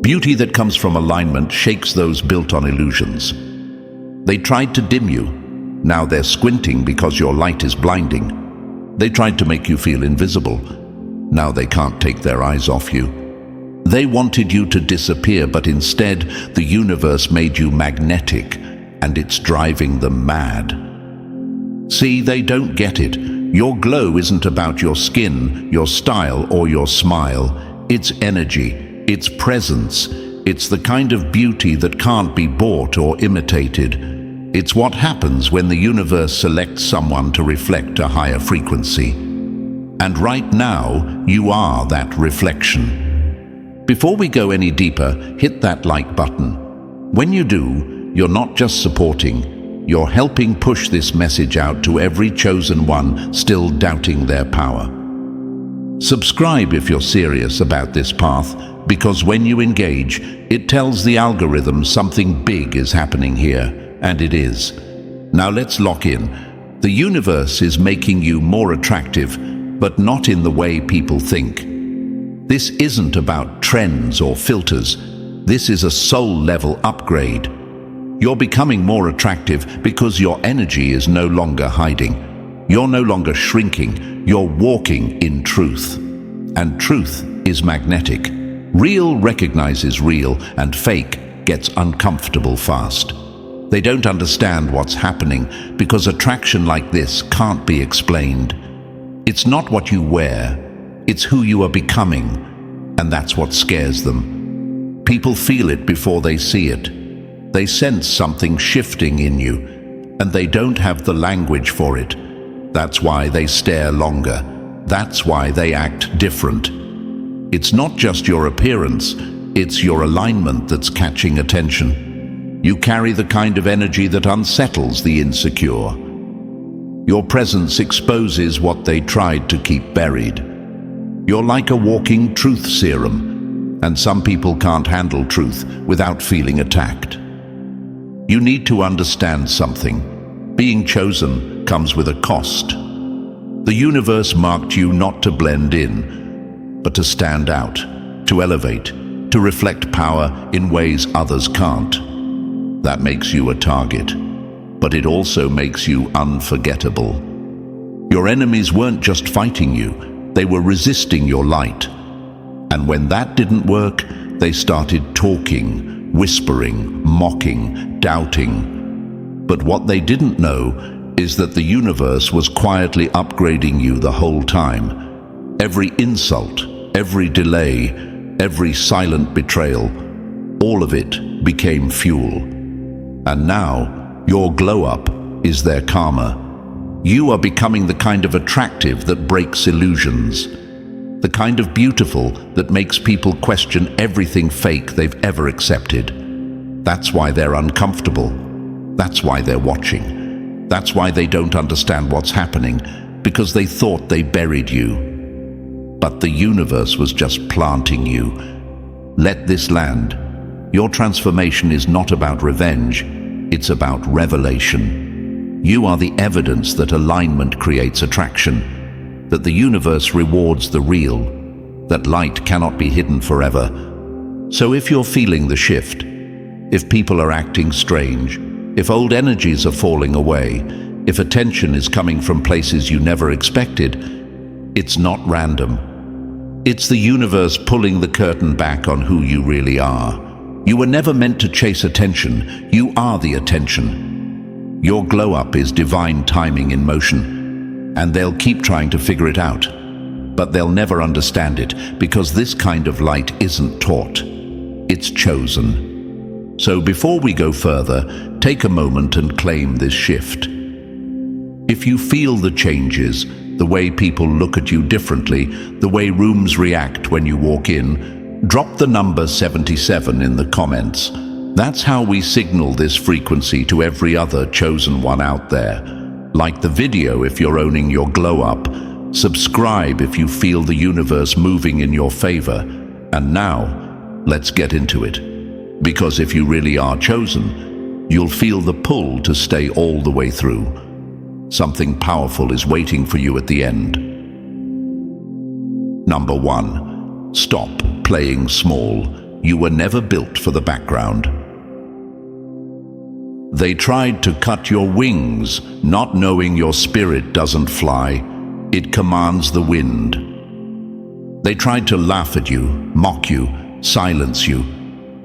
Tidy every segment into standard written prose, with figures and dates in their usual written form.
Beauty that comes from alignment shakes those built on illusions. They tried to dim you. Now they're squinting because your light is blinding. They tried to make you feel invisible. Now they can't take their eyes off you. They wanted you to disappear, but instead the universe made you magnetic, and it's driving them mad. See, they don't get it. Your glow isn't about your skin, your style, or your smile. It's energy, it's presence. It's the kind of beauty that can't be bought or imitated. It's what happens when the universe selects someone to reflect a higher frequency. And right now, you are that reflection. Before we go any deeper, hit that like button. When you do, you're not just supporting, you're helping push this message out to every chosen one still doubting their power. Subscribe if you're serious about this path, because when you engage, it tells the algorithm something big is happening here, and it is. Now let's lock in. The universe is making you more attractive, but not in the way people think. This isn't about trends or filters. This is a soul-level upgrade. You're becoming more attractive because your energy is no longer hiding. You're no longer shrinking. You're walking in truth. And truth is magnetic. Real recognizes real, and fake gets uncomfortable fast. They don't understand what's happening because attraction like this can't be explained. It's not what you wear, it's who you are becoming, and that's what scares them. People feel it before they see it. They sense something shifting in you, and they don't have the language for it. That's why they stare longer. That's why they act different. It's not just your appearance, it's your alignment that's catching attention. You carry the kind of energy that unsettles the insecure. Your presence exposes what they tried to keep buried. You're like a walking truth serum, and some people can't handle truth without feeling attacked. You need to understand something. Being chosen comes with a cost. The universe marked you not to blend in, but to stand out, to elevate, to reflect power in ways others can't. That makes you a target, but it also makes you unforgettable. Your enemies weren't just fighting you, they were resisting your light. And when that didn't work, they started talking, whispering, mocking, doubting. But what they didn't know is that the universe was quietly upgrading you the whole time. Every insult, every delay, every silent betrayal, all of it became fuel. And now, your glow-up is their karma. You are becoming the kind of attractive that breaks illusions. The kind of beautiful that makes people question everything fake they've ever accepted. That's why they're uncomfortable. That's why they're watching. That's why they don't understand what's happening, because they thought they buried you. But the universe was just planting you. Let this land. Your transformation is not about revenge, it's about revelation. You are the evidence that alignment creates attraction, that the universe rewards the real, that light cannot be hidden forever. So if you're feeling the shift, if people are acting strange, if old energies are falling away, if attention is coming from places you never expected, it's not random. It's the universe pulling the curtain back on who you really are. You were never meant to chase attention. You are the attention. Your glow-up is divine timing in motion, and they'll keep trying to figure it out. But they'll never understand it, because this kind of light isn't taught. It's chosen. So before we go further, take a moment and claim this shift. If you feel the changes, the way people look at you differently, the way rooms react when you walk in, drop the number 77 in the comments. That's how we signal this frequency to every other chosen one out there. Like the video if you're owning your glow up. Subscribe if you feel the universe moving in your favor. And now, let's get into it. Because if you really are chosen, you'll feel the pull to stay all the way through. Something powerful is waiting for you at the end. Number 1. Stop playing small. You were never built for the background. They tried to cut your wings, not knowing your spirit doesn't fly, it commands the wind. They tried to laugh at you, mock you, silence you,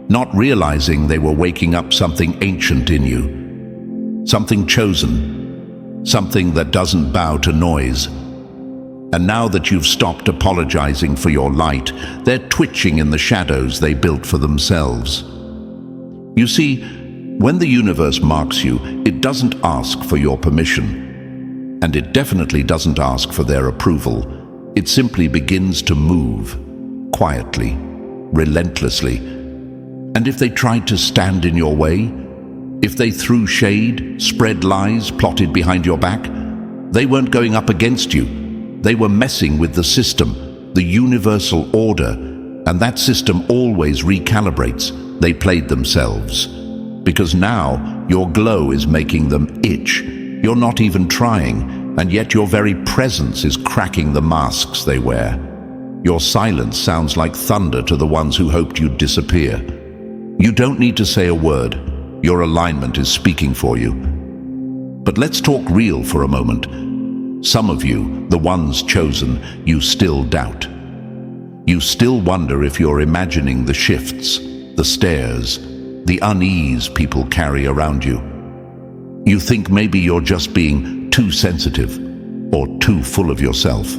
not realizing they were waking up something ancient in you, something chosen, something that doesn't bow to noise. And now that you've stopped apologizing for your light, they're twitching in the shadows they built for themselves. You see, when the universe marks you, it doesn't ask for your permission, and it definitely doesn't ask for their approval. It simply begins to move, quietly, relentlessly. And if they tried to stand in your way, if they threw shade, spread lies, plotted behind your back, they weren't going up against you. They were messing with the system, the universal order, and that system always recalibrates. They played themselves. Because now your glow is making them itch. You're not even trying, and yet your very presence is cracking the masks they wear. Your silence sounds like thunder to the ones who hoped you'd disappear. You don't need to say a word. Your alignment is speaking for you. But let's talk real for a moment. Some of you, the ones chosen, you still doubt. You still wonder if you're imagining the shifts, the stares, the unease people carry around you. You think maybe you're just being too sensitive or too full of yourself.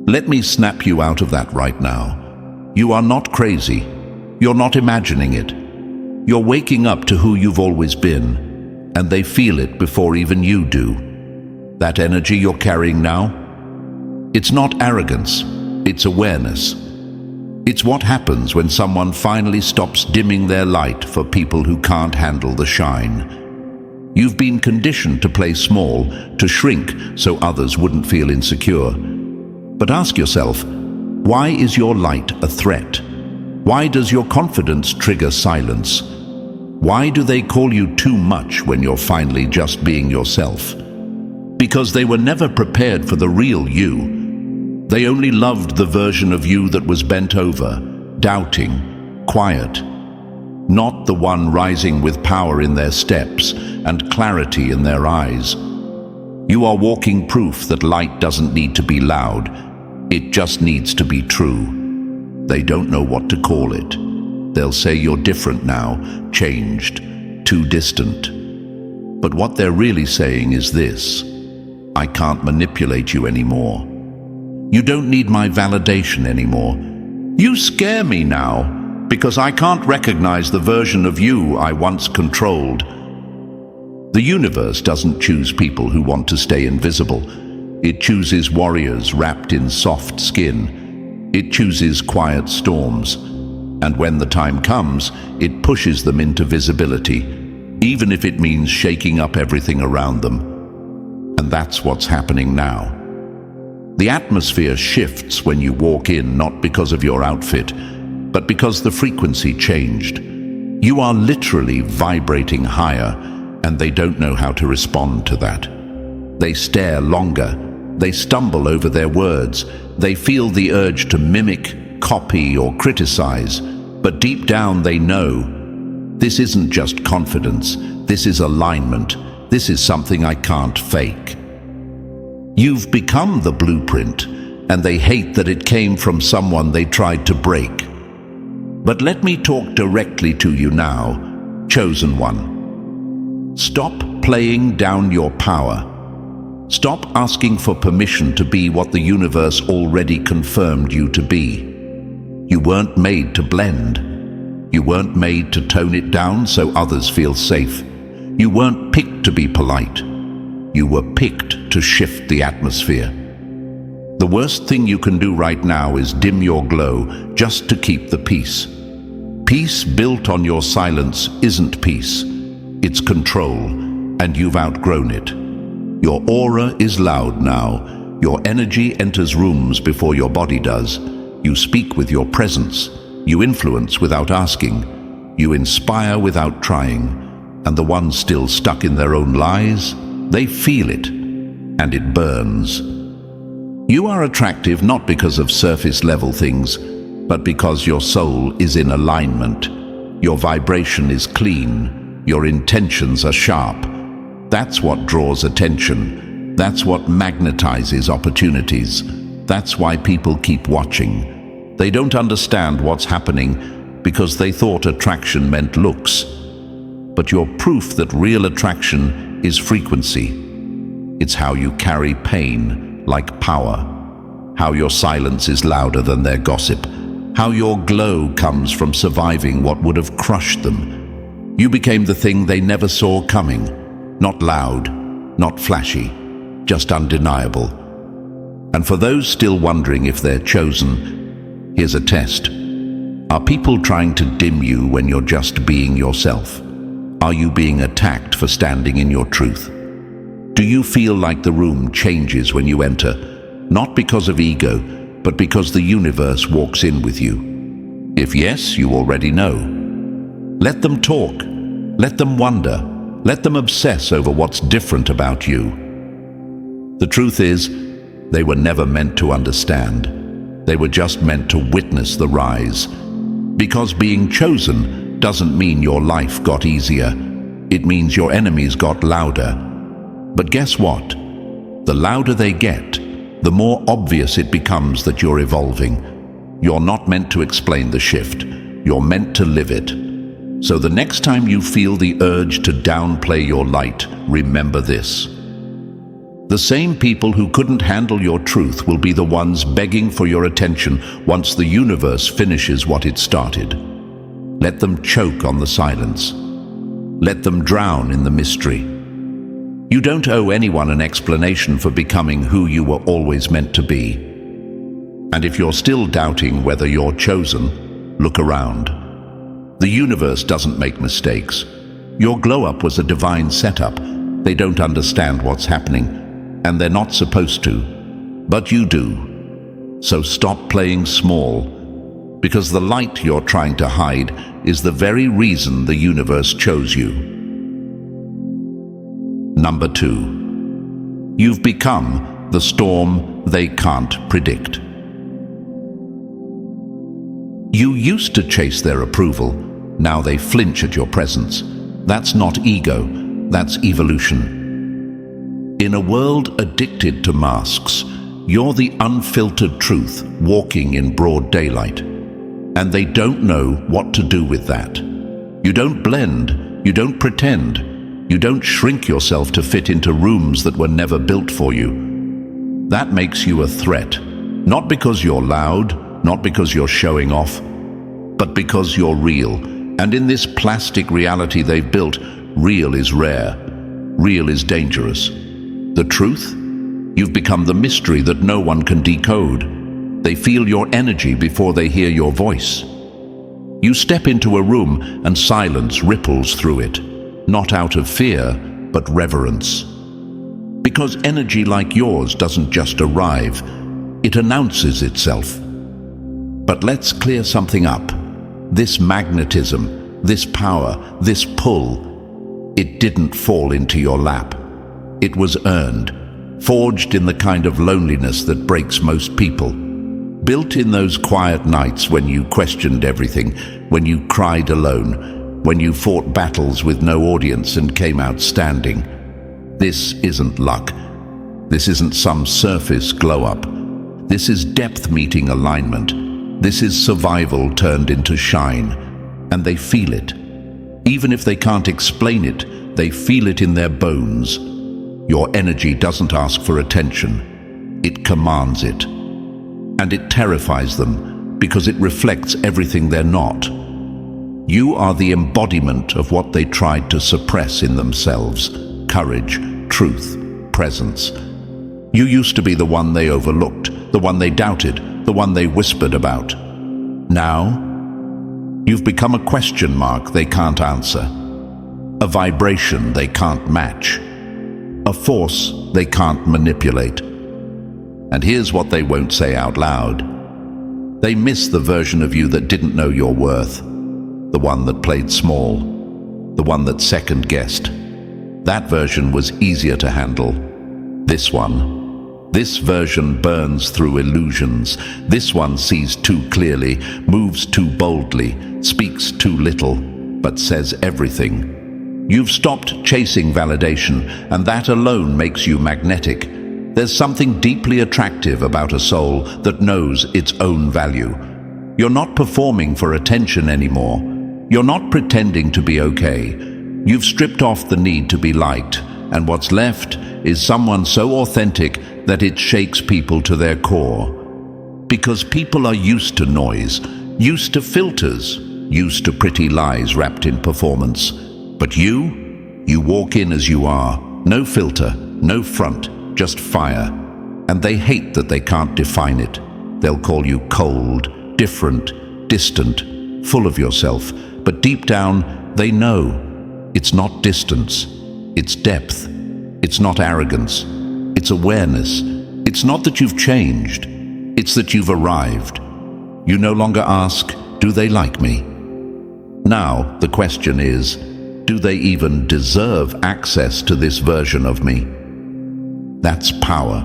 Let me snap you out of that right now. You are not crazy. You're not imagining it. You're waking up to who you've always been, and they feel it before even you do. That energy you're carrying now, it's not arrogance, it's awareness. It's what happens when someone finally stops dimming their light for people who can't handle the shine. You've been conditioned to play small, to shrink so others wouldn't feel insecure. But ask yourself, why is your light a threat? Why does your confidence trigger silence? Why do they call you too much when you're finally just being yourself? Because they were never prepared for the real you. They only loved the version of you that was bent over, doubting, quiet, not the one rising with power in their steps and clarity in their eyes. You are walking proof that light doesn't need to be loud, it just needs to be true. They don't know what to call it. They'll say you're different now, changed, too distant. But what they're really saying is this: I can't manipulate you anymore. You don't need my validation anymore. You scare me now because I can't recognize the version of you I once controlled. The universe doesn't choose people who want to stay invisible. It chooses warriors wrapped in soft skin. It chooses quiet storms. And when the time comes, it pushes them into visibility, even if it means shaking up everything around them. And that's what's happening now. The atmosphere shifts when you walk in, not because of your outfit, but because the frequency changed. You are literally vibrating higher, and they don't know how to respond to that. They stare longer. They stumble over their words. They feel the urge to mimic, copy, or criticize. But deep down they know, this isn't just confidence. This is alignment. This is something I can't fake. You've become the blueprint, and they hate that it came from someone they tried to break. But let me talk directly to you now, chosen one. Stop playing down your power. Stop asking for permission to be what the universe already confirmed you to be. You weren't made to blend. You weren't made to tone it down so others feel safe. You weren't picked to be polite. You were picked to shift the atmosphere. The worst thing you can do right now is dim your glow just to keep the peace. Peace built on your silence isn't peace. It's control, and you've outgrown it. Your aura is loud now. Your energy enters rooms before your body does. You speak with your presence. You influence without asking. You inspire without trying. And the ones still stuck in their own lies, they feel it, and it burns. You are attractive not because of surface-level things, but because your soul is in alignment. Your vibration is clean, your intentions are sharp. That's what draws attention. That's what magnetizes opportunities. That's why people keep watching. They don't understand what's happening because they thought attraction meant looks. But you're proof that real attraction is frequency. It's how you carry pain like power, how your silence is louder than their gossip, how your glow comes from surviving what would have crushed them. You became the thing they never saw coming. Not loud, not flashy, just undeniable. And for those still wondering if they're chosen, here's a test. Are people trying to dim you when you're just being yourself? Are you being attacked for standing in your truth? Do you feel like the room changes when you enter, not because of ego, but because the universe walks in with you? If yes, you already know. Let them talk. Let them wonder. Let them obsess over what's different about you. The truth is, they were never meant to understand. They were just meant to witness the rise. Because being chosen doesn't mean your life got easier. It means your enemies got louder. But guess what? The louder they get, the more obvious it becomes that you're evolving. You're not meant to explain the shift. You're meant to live it. So the next time you feel the urge to downplay your light, remember this. The same people who couldn't handle your truth will be the ones begging for your attention once the universe finishes what it started. Let them choke on the silence. Let them drown in the mystery. You don't owe anyone an explanation for becoming who you were always meant to be. And if you're still doubting whether you're chosen, look around. The universe doesn't make mistakes. Your glow-up was a divine setup. They don't understand what's happening, and they're not supposed to. But you do. So stop playing small, because the light you're trying to hide is the very reason the universe chose you. Number 2. You've become the storm they can't predict. You used to chase their approval. Now they flinch at your presence. That's not ego, that's evolution. In a world addicted to masks, you're the unfiltered truth walking in broad daylight. And they don't know what to do with that. You don't blend, you don't pretend, you don't shrink yourself to fit into rooms that were never built for you. That makes you a threat, not because you're loud, not because you're showing off, but because you're real. And in this plastic reality they've built, real is rare, real is dangerous. The truth? You've become the mystery that no one can decode. They feel your energy before they hear your voice. You step into a room and silence ripples through it, not out of fear, but reverence. Because energy like yours doesn't just arrive, it announces itself. But let's clear something up. This magnetism, this power, this pull, it didn't fall into your lap. It was earned, forged in the kind of loneliness that breaks most people. Built in those quiet nights when you questioned everything, when you cried alone, when you fought battles with no audience and came out standing. This isn't luck. This isn't some surface glow-up. This is depth meeting alignment. This is survival turned into shine, and they feel it. Even if they can't explain it, they feel it in their bones. Your energy doesn't ask for attention. It commands it. And it terrifies them because it reflects everything they're not. You are the embodiment of what they tried to suppress in themselves: courage, truth, presence. You used to be the one they overlooked, the one they doubted, the one they whispered about. Now, you've become a question mark they can't answer, a vibration they can't match, a force they can't manipulate. And here's what they won't say out loud. They miss the version of you that didn't know your worth, the one that played small, the one that second-guessed. That version was easier to handle. This one, This version burns through illusions. This one sees too clearly, moves too boldly, speaks too little, but says everything. You've stopped chasing validation, and that alone makes you magnetic. There's something deeply attractive about a soul that knows its own value. You're not performing for attention anymore. You're not pretending to be okay. You've stripped off the need to be liked, and what's left is someone so authentic that it shakes people to their core. Because people are used to noise, used to filters, used to pretty lies wrapped in performance. But you walk in as you are. No filter, no front, just fire. And they hate that they can't define it. They'll call you cold, different, distant, full of yourself. But deep down, they know it's not distance, it's depth. It's not arrogance, it's awareness. It's not that you've changed, it's that you've arrived. You no longer ask, do they like me? Now, the question is, do they even deserve access to this version of me? That's power,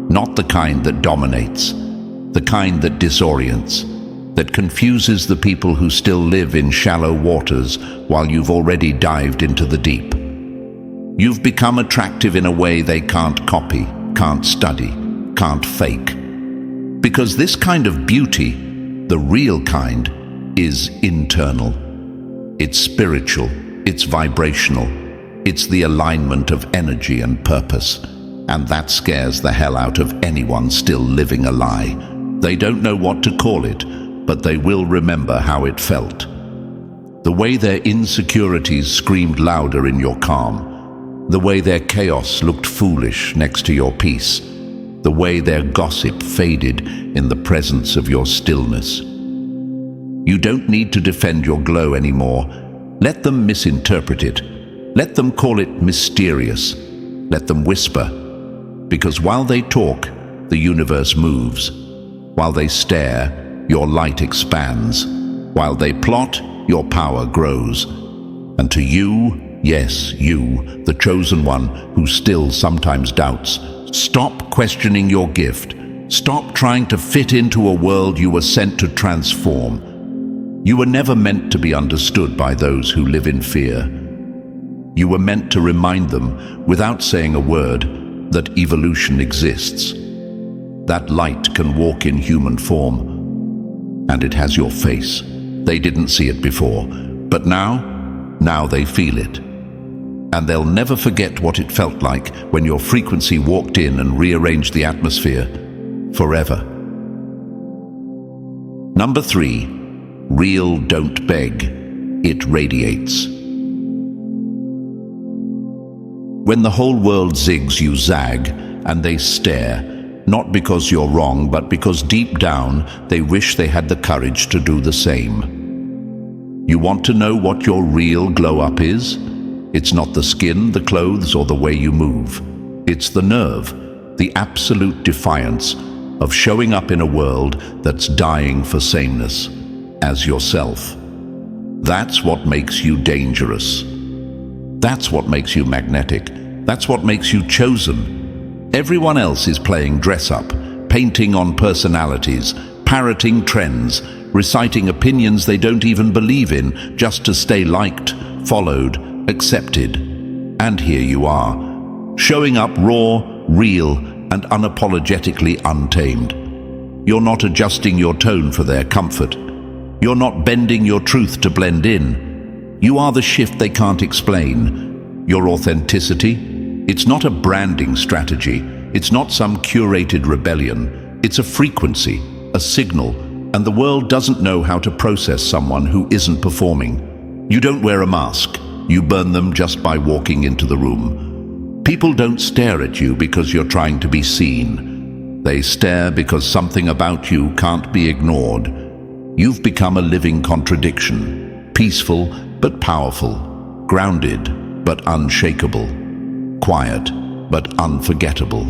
not the kind that dominates, the kind that disorients, that confuses the people who still live in shallow waters while you've already dived into the deep. You've become attractive in a way they can't copy, can't study, can't fake. Because this kind of beauty, the real kind, is internal. It's spiritual, it's vibrational, it's the alignment of energy and purpose. And that scares the hell out of anyone still living a lie. They don't know what to call it, but they will remember how it felt. The way their insecurities screamed louder in your calm. The way their chaos looked foolish next to your peace. The way their gossip faded in the presence of your stillness. You don't need to defend your glow anymore. Let them misinterpret it. Let them call it mysterious. Let them whisper. Because while they talk, the universe moves. While they stare, your light expands. While they plot, your power grows. And to you, yes, you, the chosen one who still sometimes doubts, stop questioning your gift. Stop trying to fit into a world you were sent to transform. You were never meant to be understood by those who live in fear. You were meant to remind them, without saying a word, that evolution exists. That light can walk in human form, and it has your face. They didn't see it before, but now they feel it. And they'll never forget what it felt like when your frequency walked in and rearranged the atmosphere forever. Number 3, real don't beg, it radiates. When the whole world zigs, you zag, and they stare, not because you're wrong, but because deep down they wish they had the courage to do the same. You want to know what your real glow-up is? It's not the skin, the clothes, or the way you move. It's the nerve, the absolute defiance of showing up in a world that's dying for sameness, as yourself. That's what makes you dangerous. That's what makes you magnetic. That's what makes you chosen. Everyone else is playing dress-up, painting on personalities, parroting trends, reciting opinions they don't even believe in just to stay liked, followed, accepted. And here you are, showing up raw, real, and unapologetically untamed. You're not adjusting your tone for their comfort. You're not bending your truth to blend in. You are the shift they can't explain. Your authenticity, it's not a branding strategy. It's not some curated rebellion. It's a frequency, a signal, and the world doesn't know how to process someone who isn't performing. You don't wear a mask. You burn them just by walking into the room. People don't stare at you because you're trying to be seen. They stare because something about you can't be ignored. You've become a living contradiction, peaceful but powerful, grounded but unshakable, quiet but unforgettable.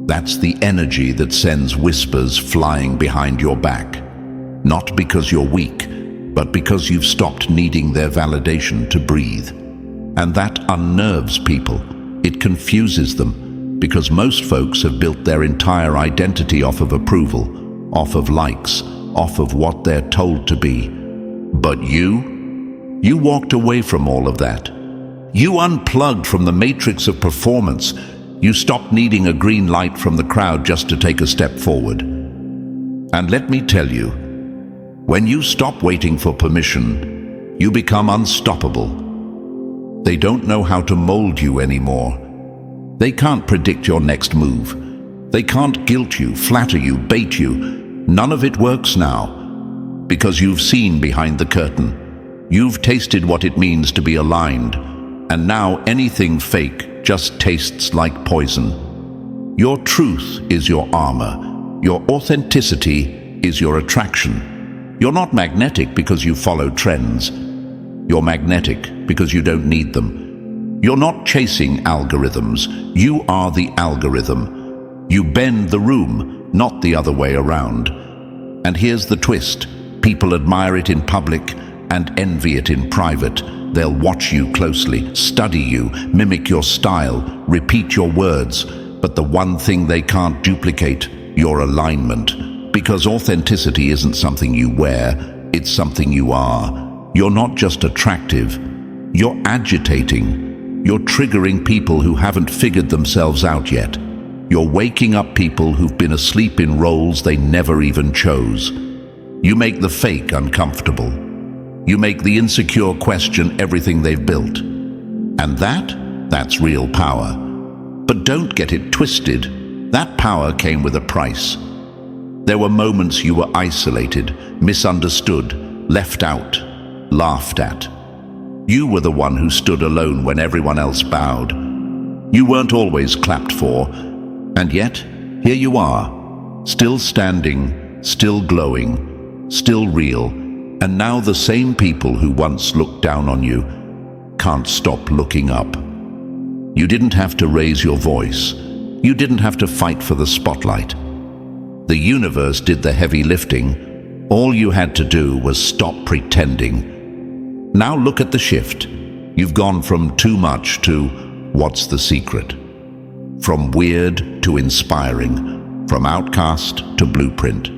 That's the energy that sends whispers flying behind your back. Not because you're weak, but because you've stopped needing their validation to breathe. And that unnerves people. It confuses them. Because most folks have built their entire identity off of approval, off of likes, off of what they're told to be. But you walked away from all of that. You unplugged from the matrix of performance. You stopped needing a green light from the crowd just to take a step forward. And let me tell you, when you stop waiting for permission, you become unstoppable. They don't know how to mold you anymore. They can't predict your next move. They can't guilt you, flatter you, bait you. None of it works now, because you've seen behind the curtain. You've tasted what it means to be aligned, and now anything fake just tastes like poison. Your truth is your armor. Your authenticity is your attraction. You're not magnetic because you follow trends. You're magnetic because you don't need them. You're not chasing algorithms. You are the algorithm. You bend the room, not the other way around. And here's the twist. People admire it in public and envy it in private. They'll watch you closely, study you, mimic your style, repeat your words. But the one thing they can't duplicate, your alignment. Because authenticity isn't something you wear, it's something you are. You're not just attractive, you're agitating. You're triggering people who haven't figured themselves out yet. You're waking up people who've been asleep in roles they never even chose. You make the fake uncomfortable. You make the insecure question everything they've built. And that's real power. But don't get it twisted. That power came with a price. There were moments you were isolated, misunderstood, left out, laughed at. You were the one who stood alone when everyone else bowed. You weren't always clapped for, and yet, here you are, still standing, still glowing, still real, and now the same people who once looked down on you can't stop looking up. You didn't have to raise your voice. You didn't have to fight for the spotlight. The universe did the heavy lifting. All you had to do was stop pretending. Now look at the shift. You've gone from too much to what's the secret? From weird to inspiring, from outcast to blueprint.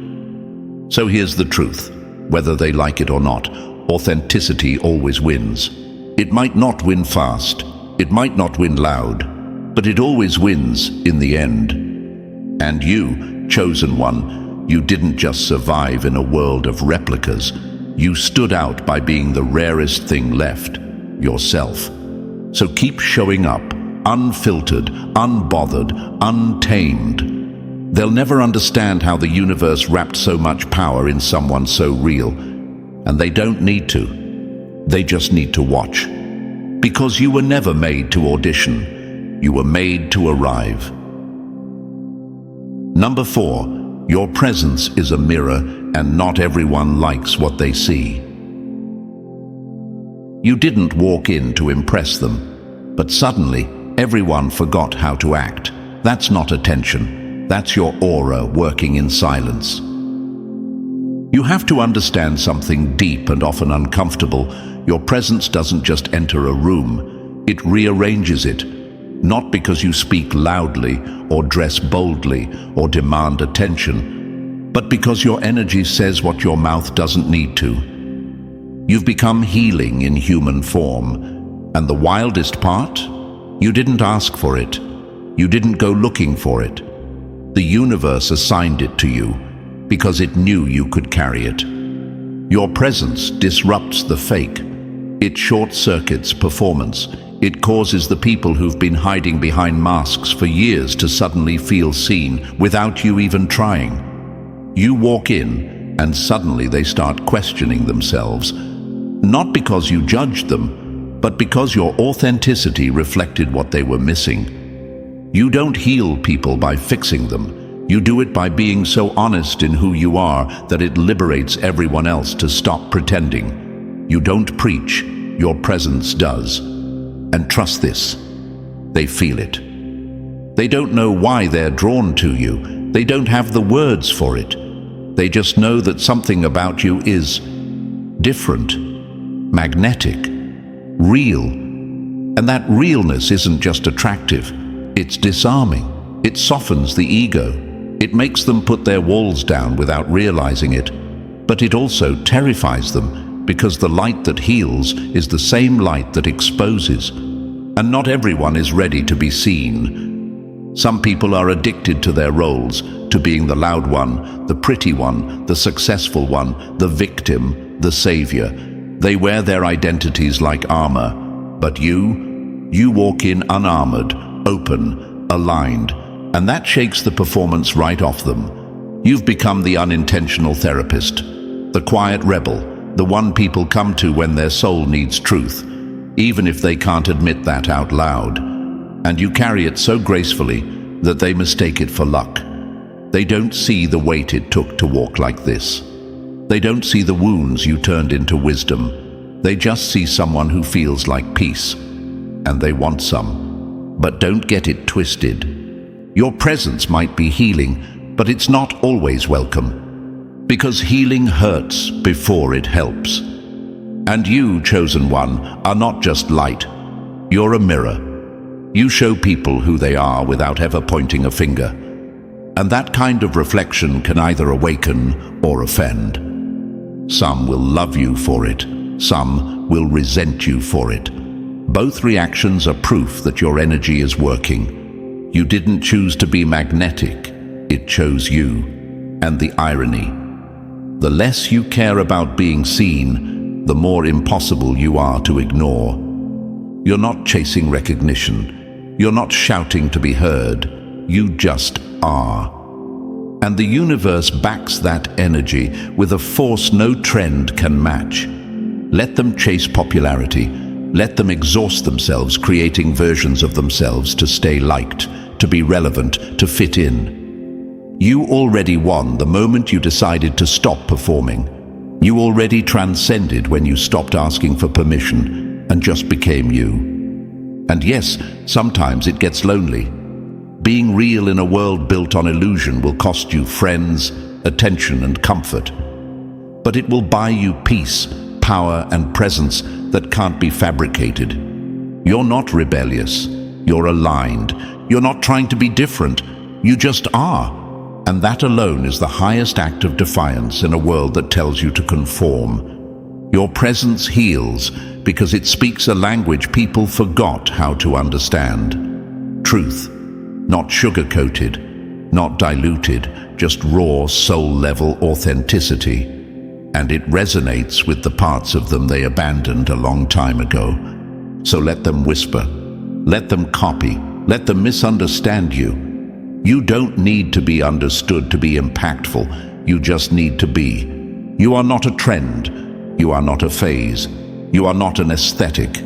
So here's the truth. Whether they like it or not, authenticity always wins. It might not win fast, it might not win loud, but it always wins in the end. And you, chosen one, you didn't just survive in a world of replicas. You stood out by being the rarest thing left, yourself. So keep showing up, unfiltered, unbothered, untamed. They'll never understand how the universe wrapped so much power in someone so real. And they don't need to. They just need to watch. Because you were never made to audition. You were made to arrive. Number 4. Your presence is a mirror, and not everyone likes what they see. You didn't walk in to impress them, but suddenly everyone forgot how to act. That's not attention. That's your aura working in silence. You have to understand something deep and often uncomfortable. Your presence doesn't just enter a room, it rearranges it. Not because you speak loudly or dress boldly or demand attention, but because your energy says what your mouth doesn't need to. You've become healing in human form, and the wildest part? You didn't ask for it. You didn't go looking for it. The universe assigned it to you because it knew you could carry it. Your presence disrupts the fake. It short-circuits performance. It causes the people who've been hiding behind masks for years to suddenly feel seen without you even trying. You walk in, and suddenly they start questioning themselves. Not because you judged them, but because your authenticity reflected what they were missing. You don't heal people by fixing them. You do it by being so honest in who you are that it liberates everyone else to stop pretending. You don't preach, your presence does. And trust this, they feel it. They don't know why they're drawn to you. They don't have the words for it. They just know that something about you is different, magnetic, real. And that realness isn't just attractive, it's disarming. It softens the ego. It makes them put their walls down without realizing it. But it also terrifies them, because the light that heals is the same light that exposes. And not everyone is ready to be seen. Some people are addicted to their roles, to being the loud one, the pretty one, the successful one, the victim, the savior. They wear their identities like armor. But you walk in unarmored, open, aligned, and that shakes the performance right off them. You've become the unintentional therapist, the quiet rebel, the one people come to when their soul needs truth, even if they can't admit that out loud. And you carry it so gracefully that they mistake it for luck. They don't see the weight it took to walk like this. They don't see the wounds you turned into wisdom. They just see someone who feels like peace. And they want some. But don't get it twisted. Your presence might be healing, but it's not always welcome. Because healing hurts before it helps. And you, chosen one, are not just light. You're a mirror. You show people who they are without ever pointing a finger. And that kind of reflection can either awaken or offend. Some will love you for it. Some will resent you for it. Both reactions are proof that your energy is working. You didn't choose to be magnetic. It chose you. And the irony. The less you care about being seen, the more impossible you are to ignore. You're not chasing recognition. You're not shouting to be heard. You just are. And the universe backs that energy with a force no trend can match. Let them chase popularity. Let them exhaust themselves creating versions of themselves to stay liked, to be relevant, to fit in. You already won the moment you decided to stop performing. You already transcended when you stopped asking for permission and just became you. And yes, sometimes it gets lonely. Being real in a world built on illusion will cost you friends, attention, and comfort. But it will buy you peace, power, and presence that can't be fabricated. You're not rebellious. You're aligned. You're not trying to be different. You just are. And that alone is the highest act of defiance in a world that tells you to conform. Your presence heals because it speaks a language people forgot how to understand. Truth. Not sugar-coated, not diluted, just raw, soul-level authenticity. And it resonates with the parts of them they abandoned a long time ago. So let them whisper, let them copy, let them misunderstand you. You don't need to be understood to be impactful, you just need to be. You are not a trend, you are not a phase, you are not an aesthetic.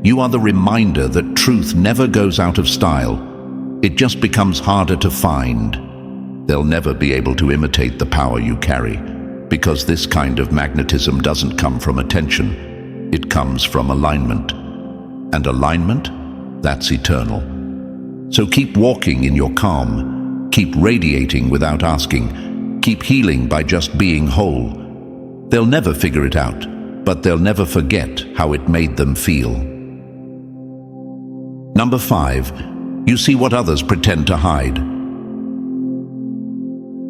You are the reminder that truth never goes out of style. It just becomes harder to find. They'll never be able to imitate the power you carry, because this kind of magnetism doesn't come from attention. It comes from alignment. And alignment? That's eternal. So keep walking in your calm. Keep radiating without asking. Keep healing by just being whole. They'll never figure it out, but they'll never forget how it made them feel. Number 5. You see what others pretend to hide.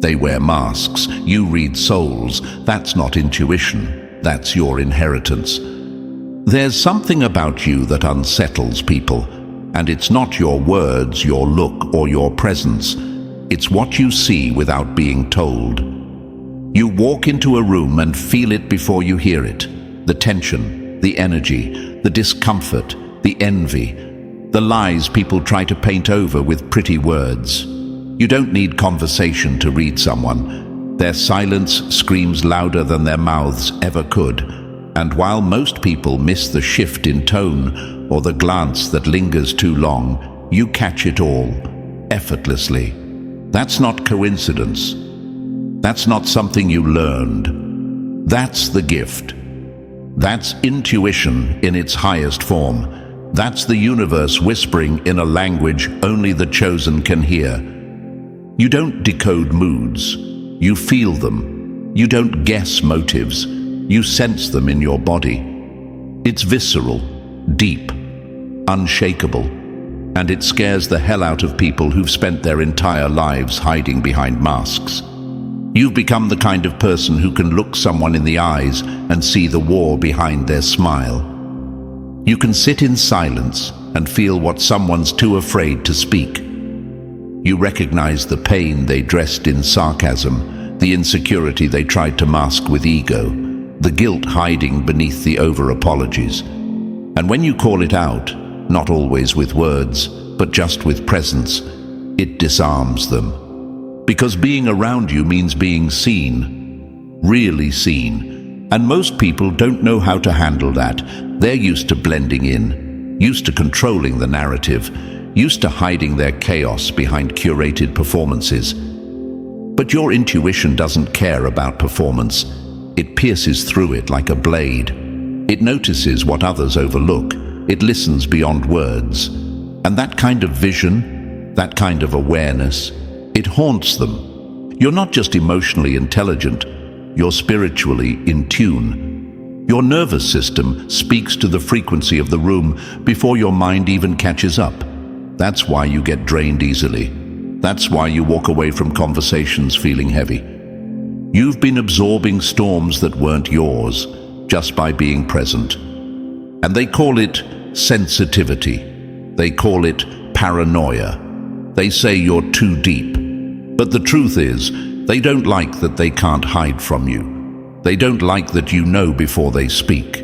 They wear masks. You read souls. That's not intuition. That's your inheritance. There's something about you that unsettles people, and it's not your words, your look, or your presence. It's what you see without being told. You walk into a room and feel it before you hear it. The tension, the energy, the discomfort, the envy, the lies people try to paint over with pretty words. You don't need conversation to read someone. Their silence screams louder than their mouths ever could. And while most people miss the shift in tone or the glance that lingers too long, you catch it all, effortlessly. That's not coincidence. That's not something you learned. That's the gift. That's intuition in its highest form. That's the universe whispering in a language only the chosen can hear. You don't decode moods. You feel them. You don't guess motives. You sense them in your body. It's visceral, deep, unshakable. And it scares the hell out of people who've spent their entire lives hiding behind masks. You've become the kind of person who can look someone in the eyes and see the war behind their smile. You can sit in silence and feel what someone's too afraid to speak. You recognize the pain they dressed in sarcasm, the insecurity they tried to mask with ego, the guilt hiding beneath the over-apologies. And when you call it out, not always with words, but just with presence, it disarms them. Because being around you means being seen, really seen. And most people don't know how to handle that. They're used to blending in, used to controlling the narrative, used to hiding their chaos behind curated performances. But your intuition doesn't care about performance. It pierces through it like a blade. It notices what others overlook. It listens beyond words. And that kind of vision, that kind of awareness, it haunts them. You're not just emotionally intelligent, you're spiritually in tune. Your nervous system speaks to the frequency of the room before your mind even catches up. That's why you get drained easily. That's why you walk away from conversations feeling heavy. You've been absorbing storms that weren't yours, just by being present. And they call it sensitivity. They call it paranoia. They say you're too deep. But the truth is, they don't like that they can't hide from you. They don't like that you know before they speak,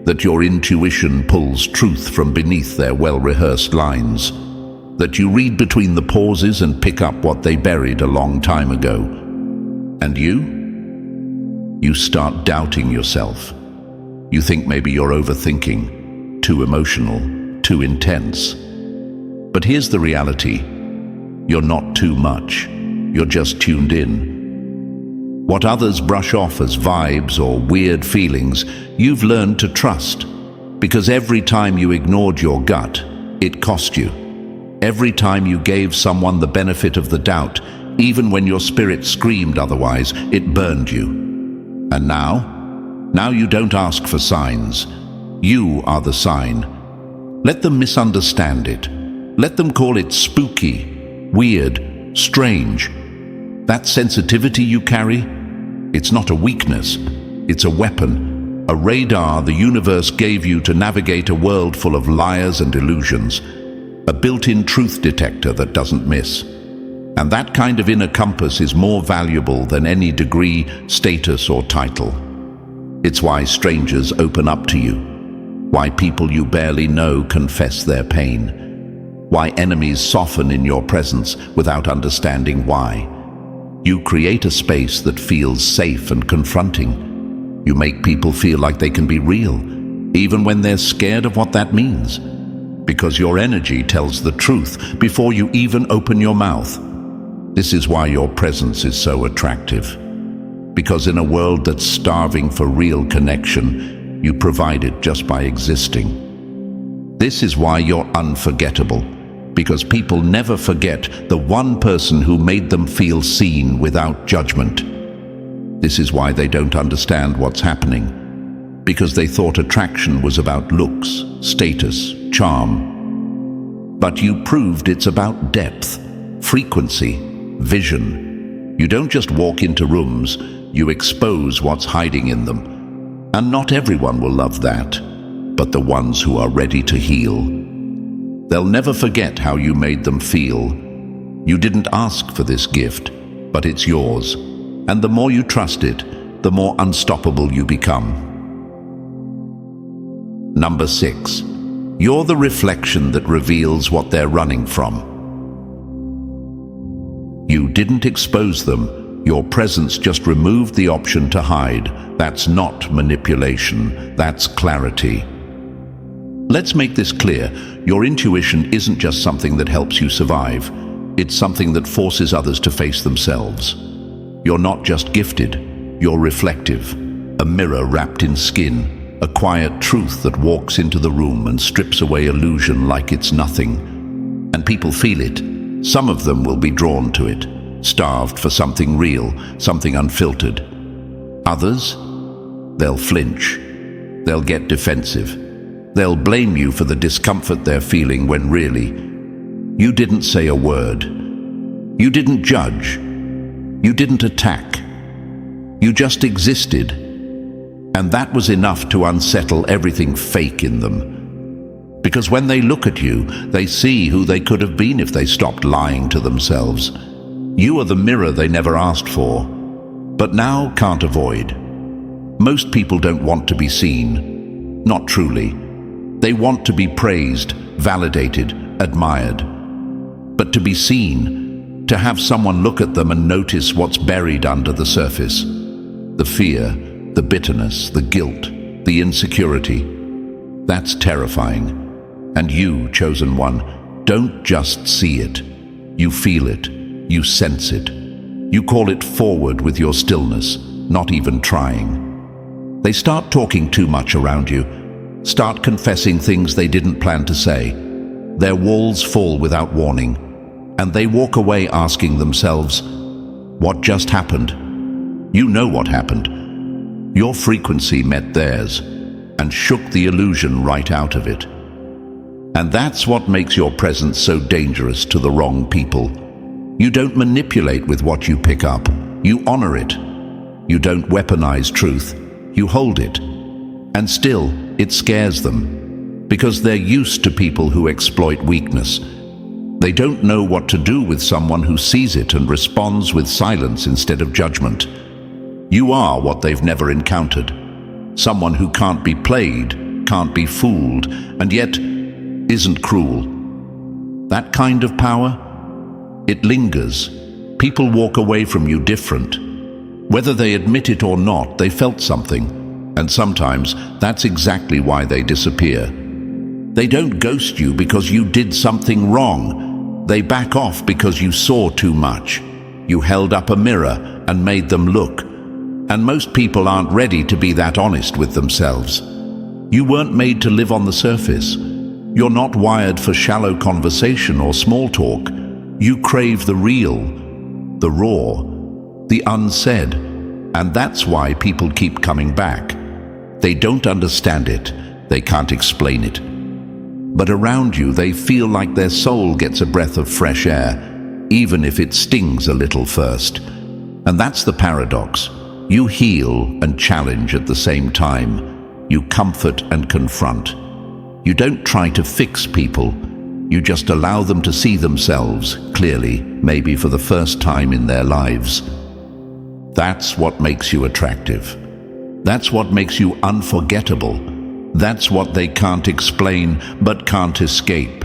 that your intuition pulls truth from beneath their well-rehearsed lines, that you read between the pauses and pick up what they buried a long time ago. And you start doubting yourself. You think maybe you're overthinking, too emotional, too intense. But here's the reality. You're not too much. You're just tuned in. What others brush off as vibes or weird feelings, you've learned to trust. Because every time you ignored your gut, it cost you. Every time you gave someone the benefit of the doubt, even when your spirit screamed otherwise, it burned you. And now you don't ask for signs. You are the sign. Let them misunderstand it. Let them call it spooky, weird, strange. That sensitivity you carry, it's not a weakness. It's a weapon, a radar the universe gave you to navigate a world full of liars and illusions, a built-in truth detector that doesn't miss. And that kind of inner compass is more valuable than any degree, status, or title. It's why strangers open up to you, why people you barely know confess their pain, why enemies soften in your presence without understanding why. You create a space that feels safe and confronting. You make people feel like they can be real, even when they're scared of what that means. Because your energy tells the truth before you even open your mouth. This is why your presence is so attractive. Because in a world that's starving for real connection, you provide it just by existing. This is why you're unforgettable. Because people never forget the one person who made them feel seen without judgment. This is why they don't understand what's happening. Because they thought attraction was about looks, status, charm. But you proved it's about depth, frequency, vision. You don't just walk into rooms, you expose what's hiding in them. And not everyone will love that, but the ones who are ready to heal. They'll never forget how you made them feel. You didn't ask for this gift, but it's yours. And the more you trust it, the more unstoppable you become. Number 6. You're the reflection that reveals what they're running from. You didn't expose them. Your presence just removed the option to hide. That's not manipulation. That's clarity. Let's make this clear. Your intuition isn't just something that helps you survive. It's something that forces others to face themselves. You're not just gifted. You're reflective. A mirror wrapped in skin. A quiet truth that walks into the room and strips away illusion like it's nothing. And people feel it. Some of them will be drawn to it, starved for something real, something unfiltered. Others, they'll flinch. They'll get defensive. They'll blame you for the discomfort they're feeling when really, You didn't say a word. You didn't judge. You didn't attack. You just existed. And that was enough to unsettle everything fake in them. Because when they look at you, they see who they could have been if they stopped lying to themselves. You are the mirror they never asked for, but now can't avoid. Most people don't want to be seen. Not truly. They want to be praised, validated, admired. But to be seen, to have someone look at them and notice what's buried under the surface. The fear, the bitterness, the guilt, the insecurity. That's terrifying. And you, chosen one, don't just see it. You feel it. You sense it. You call it forward with your stillness, not even trying. They start talking too much around you, start confessing things they didn't plan to say. Their walls fall without warning, and they walk away asking themselves, what just happened? You know what happened. Your frequency met theirs and shook the illusion right out of it. And that's what makes your presence so dangerous to the wrong people. You don't manipulate with what you pick up. You honor it. You don't weaponize truth. You hold it. And still, it scares them, because they're used to people who exploit weakness. They don't know what to do with someone who sees it and responds with silence instead of judgment. You are what they've never encountered. Someone who can't be played, can't be fooled, and yet isn't cruel. That kind of power, it lingers. People walk away from you different. Whether they admit it or not, they felt something. And sometimes that's exactly why they disappear. They don't ghost you because you did something wrong. They back off because you saw too much. You held up a mirror and made them look. And most people aren't ready to be that honest with themselves. You weren't made to live on the surface. You're not wired for shallow conversation or small talk. You crave the real, the raw, the unsaid, and that's why people keep coming back. They don't understand it, they can't explain it. But around you, they feel like their soul gets a breath of fresh air, even if it stings a little first. And that's the paradox. You heal and challenge at the same time. You comfort and confront. You don't try to fix people. You just allow them to see themselves clearly, maybe for the first time in their lives. That's what makes you attractive. That's what makes you unforgettable. That's what they can't explain but can't escape.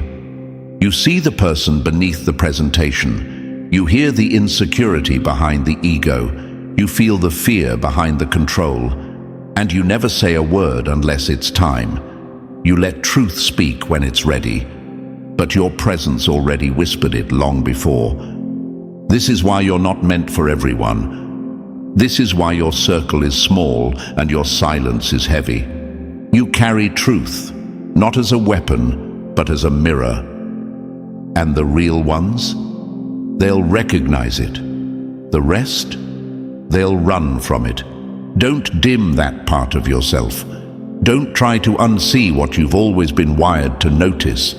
You see the person beneath the presentation. You hear the insecurity behind the ego. You feel the fear behind the control. And you never say a word unless it's time. You let truth speak when it's ready. But your presence already whispered it long before. This is why you're not meant for everyone. This is why your circle is small and your silence is heavy. You carry truth, not as a weapon, but as a mirror. And the real ones? They'll recognize it. The rest? They'll run from it. Don't dim that part of yourself. Don't try to unsee what you've always been wired to notice.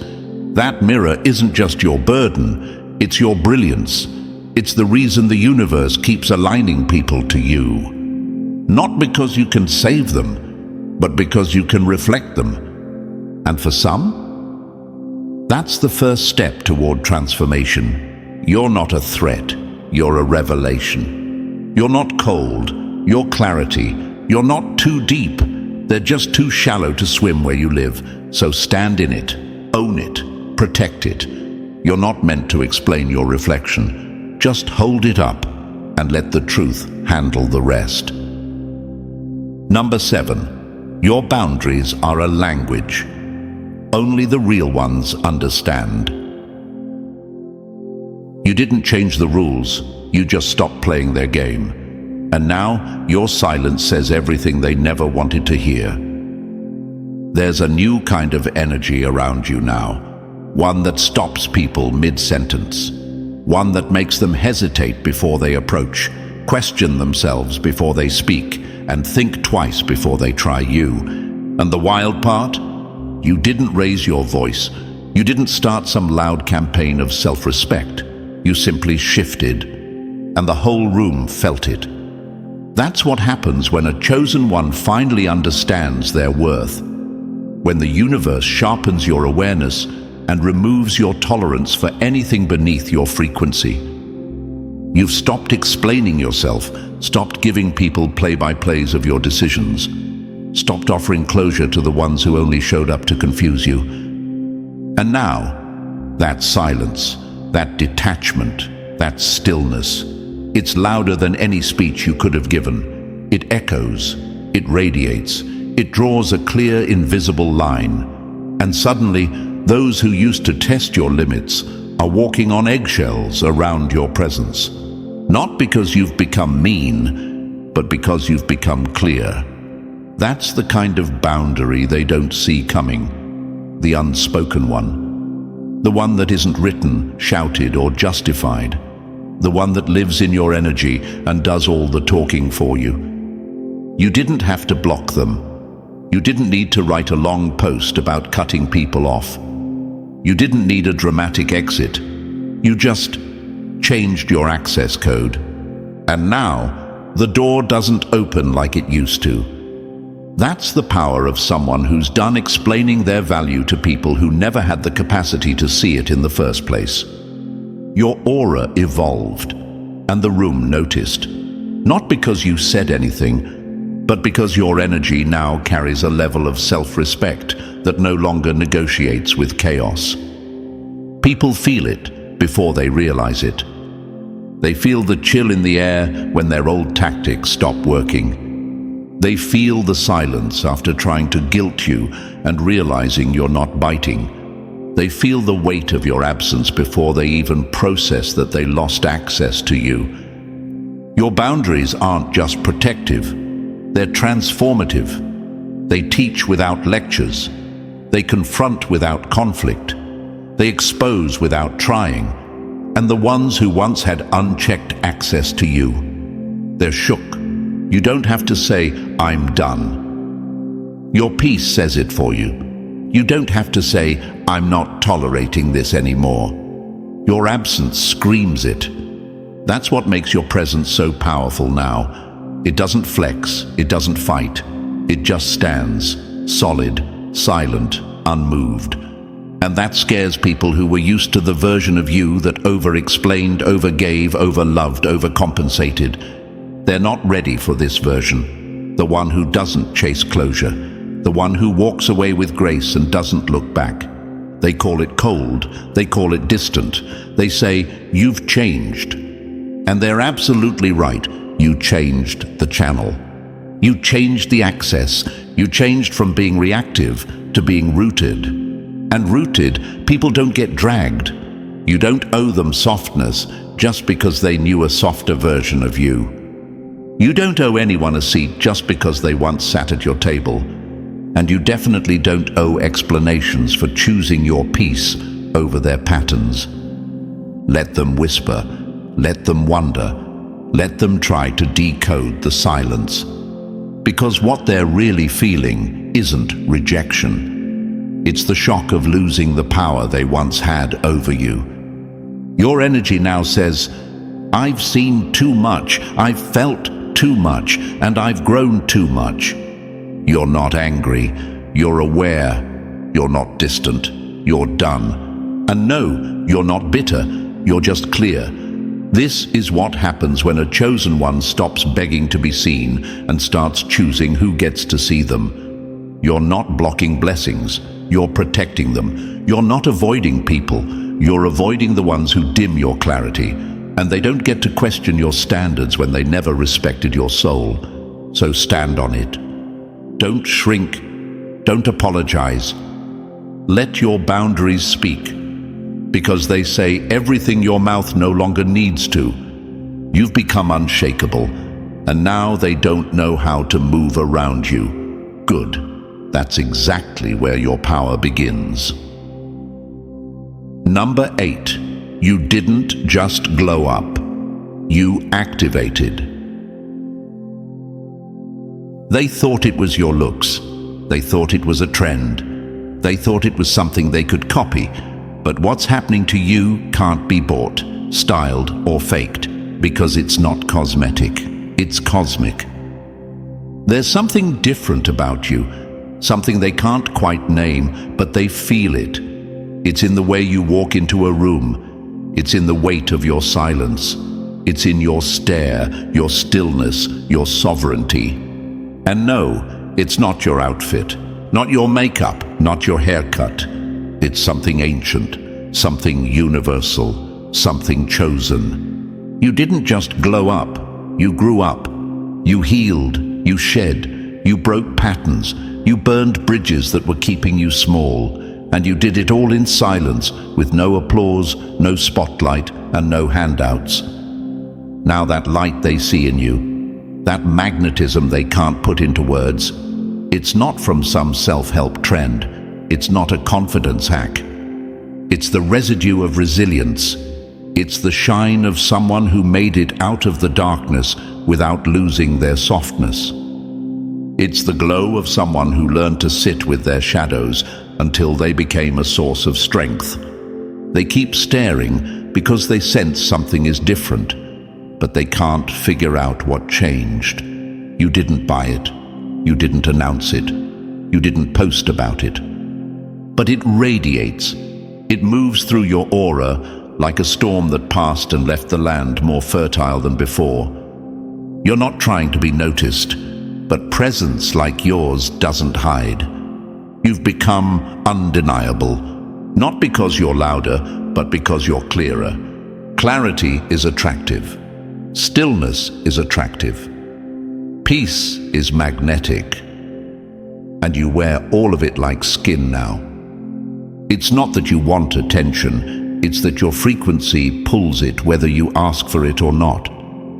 That mirror isn't just your burden, it's your brilliance. It's the reason the universe keeps aligning people to you. Not because you can save them, but because you can reflect them. And for some, that's the first step toward transformation. You're not a threat, you're a revelation. You're not cold, you're clarity. You're not too deep, they're just too shallow to swim where you live. So stand in it, own it, protect it. You're not meant to explain your reflection. Just hold it up and let the truth handle the rest. Number 7, your boundaries are a language. Only the real ones understand. You didn't change the rules, you just stopped playing their game. And now your silence says everything they never wanted to hear. There's a new kind of energy around you now, one that stops people mid-sentence, one that makes them hesitate before they approach, question themselves before they speak, and think twice before they try you. And the wild part? You didn't raise your voice. You didn't start some loud campaign of self-respect. You simply shifted, and the whole room felt it. That's what happens when a chosen one finally understands their worth. When the universe sharpens your awareness and removes your tolerance for anything beneath your frequency. You've stopped explaining yourself, stopped giving people play-by-plays of your decisions, stopped offering closure to the ones who only showed up to confuse you. And now, that silence, that detachment, that stillness, it's louder than any speech you could have given. It echoes, it radiates, it draws a clear, invisible line. And suddenly, those who used to test your limits are walking on eggshells around your presence. Not because you've become mean, but because you've become clear. That's the kind of boundary they don't see coming. The unspoken one. The one that isn't written, shouted, or justified. The one that lives in your energy and does all the talking for you. You didn't have to block them. You didn't need to write a long post about cutting people off. You didn't need a dramatic exit. You just changed your access code. And now, the door doesn't open like it used to. That's the power of someone who's done explaining their value to people who never had the capacity to see it in the first place. Your aura evolved, and the room noticed. Not because you said anything, but because your energy now carries a level of self-respect that no longer negotiates with chaos. People feel it before they realize it. They feel the chill in the air when their old tactics stop working. They feel the silence after trying to guilt you and realizing you're not biting. They feel the weight of your absence before they even process that they lost access to you. Your boundaries aren't just protective, they're transformative. They teach without lectures. They confront without conflict. They expose without trying. And the ones who once had unchecked access to you, they're shook. You don't have to say, "I'm done." Your peace says it for you. You don't have to say, "I'm not tolerating this anymore." Your absence screams it. That's what makes your presence so powerful now. It doesn't flex, it doesn't fight. It just stands, solid, silent, unmoved. And that scares people who were used to the version of you that over-explained, over-gave, over-loved, overcompensated. They're not ready for this version, the one who doesn't chase closure, the one who walks away with grace and doesn't look back. They call it cold, they call it distant. They say, "You've changed." And they're absolutely right. You changed the channel. You changed the access. You changed from being reactive to being rooted. And rooted, people don't get dragged. You don't owe them softness just because they knew a softer version of you. You don't owe anyone a seat just because they once sat at your table. And you definitely don't owe explanations for choosing your peace over their patterns. Let them whisper. Let them wonder. Let them try to decode the silence. Because what they're really feeling isn't rejection. It's the shock of losing the power they once had over you. Your energy now says, "I've seen too much, I've felt too much, and I've grown too much." You're not angry, you're aware, you're not distant, you're done. And no, you're not bitter, you're just clear. This is what happens when a chosen one stops begging to be seen and starts choosing who gets to see them. You're not blocking blessings, you're protecting them. You're not avoiding people, you're avoiding the ones who dim your clarity. And they don't get to question your standards when they never respected your soul. So stand on it. Don't shrink. Don't apologize. Let your boundaries speak. Because they say everything your mouth no longer needs to. You've become unshakable, and now they don't know how to move around you. Good. That's exactly where your power begins. Number 8. You didn't just glow up. You activated. They thought it was your looks. They thought it was a trend. They thought it was something they could copy. But what's happening to you can't be bought, styled, or faked, because it's not cosmetic, it's cosmic. There's something different about you, something they can't quite name, but they feel it. It's in the way you walk into a room. It's in the weight of your silence. It's in your stare, your stillness, your sovereignty. And no, it's not your outfit, not your makeup, not your haircut. It's something ancient, something universal, something chosen. You didn't just glow up, you grew up. You healed, you shed, you broke patterns, you burned bridges that were keeping you small, and you did it all in silence, with no applause, no spotlight, and no handouts. Now that light they see in you, that magnetism they can't put into words, it's not from some self-help trend. It's not a confidence hack. It's the residue of resilience. It's the shine of someone who made it out of the darkness without losing their softness. It's the glow of someone who learned to sit with their shadows until they became a source of strength. They keep staring because they sense something is different, but they can't figure out what changed. You didn't buy it. You didn't announce it. You didn't post about it. But it radiates. It moves through your aura like a storm that passed and left the land more fertile than before. You're not trying to be noticed, but presence like yours doesn't hide. You've become undeniable, not because you're louder, but because you're clearer. Clarity is attractive. Stillness is attractive. Peace is magnetic. And you wear all of it like skin now. It's not that you want attention, it's that your frequency pulls it whether you ask for it or not.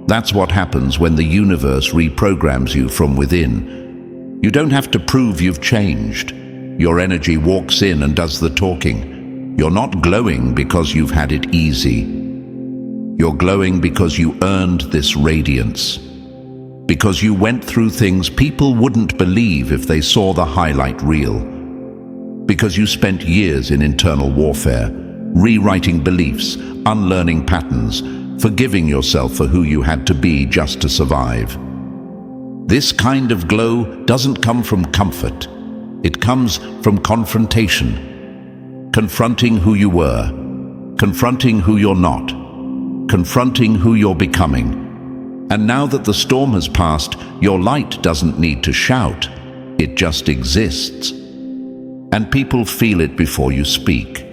That's what happens when the universe reprograms you from within. You don't have to prove you've changed. Your energy walks in and does the talking. You're not glowing because you've had it easy. You're glowing because you earned this radiance. Because you went through things people wouldn't believe if they saw the highlight reel. Because you spent years in internal warfare, rewriting beliefs, unlearning patterns, forgiving yourself for who you had to be just to survive. This kind of glow doesn't come from comfort. It comes from confrontation. Confronting who you were, confronting who you're not, confronting who you're becoming. And now that the storm has passed, your light doesn't need to shout. It just exists. And people feel it before you speak.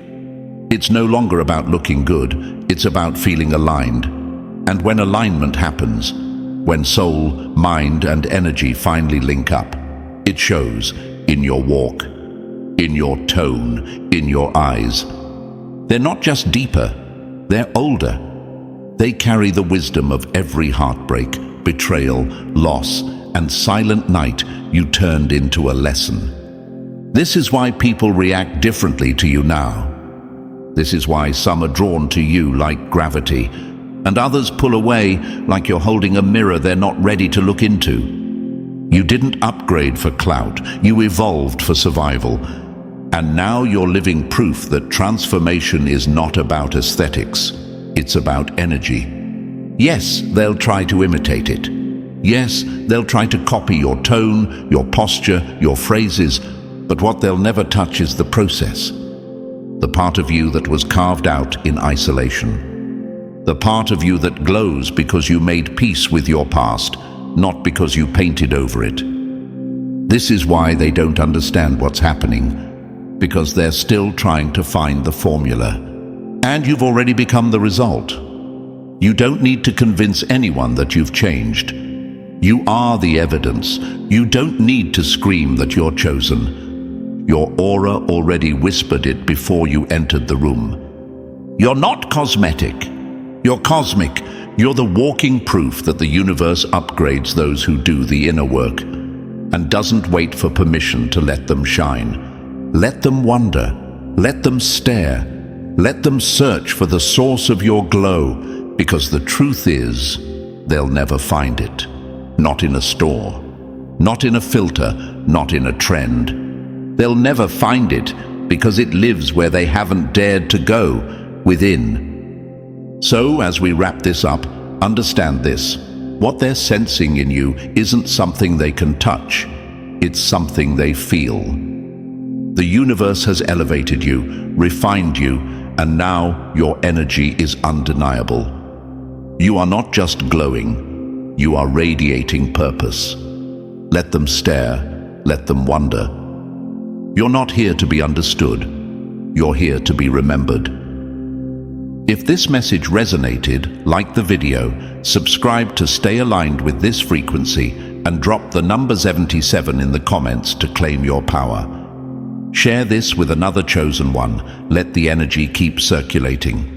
It's no longer about looking good, it's about feeling aligned. And when alignment happens, when soul, mind, and energy finally link up, it shows in your walk, in your tone, in your eyes. They're not just deeper, they're older. They carry the wisdom of every heartbreak, betrayal, loss, and silent night you turned into a lesson. This is why people react differently to you now. This is why some are drawn to you like gravity, and others pull away like you're holding a mirror they're not ready to look into. You didn't upgrade for clout, you evolved for survival. And now you're living proof that transformation is not about aesthetics, it's about energy. Yes, they'll try to imitate it. Yes, they'll try to copy your tone, your posture, your phrases, but what they'll never touch is the process. The part of you that was carved out in isolation. The part of you that glows because you made peace with your past, not because you painted over it. This is why they don't understand what's happening, because they're still trying to find the formula. And you've already become the result. You don't need to convince anyone that you've changed. You are the evidence. You don't need to scream that you're chosen. Your aura already whispered it before you entered the room. You're not cosmetic. You're cosmic. You're the walking proof that the universe upgrades those who do the inner work and doesn't wait for permission to let them shine. Let them wonder. Let them stare. Let them search for the source of your glow, because the truth is, they'll never find it. Not in a store. Not in a filter. Not in a trend. They'll never find it because it lives where they haven't dared to go, within. So, as we wrap this up, understand this. What they're sensing in you isn't something they can touch. It's something they feel. The universe has elevated you, refined you, and now your energy is undeniable. You are not just glowing, you are radiating purpose. Let them stare, let them wonder. You're not here to be understood, you're here to be remembered. If this message resonated, like the video, subscribe to stay aligned with this frequency, and drop the number 77 in the comments to claim your power. Share this with another chosen one. Let the energy keep circulating.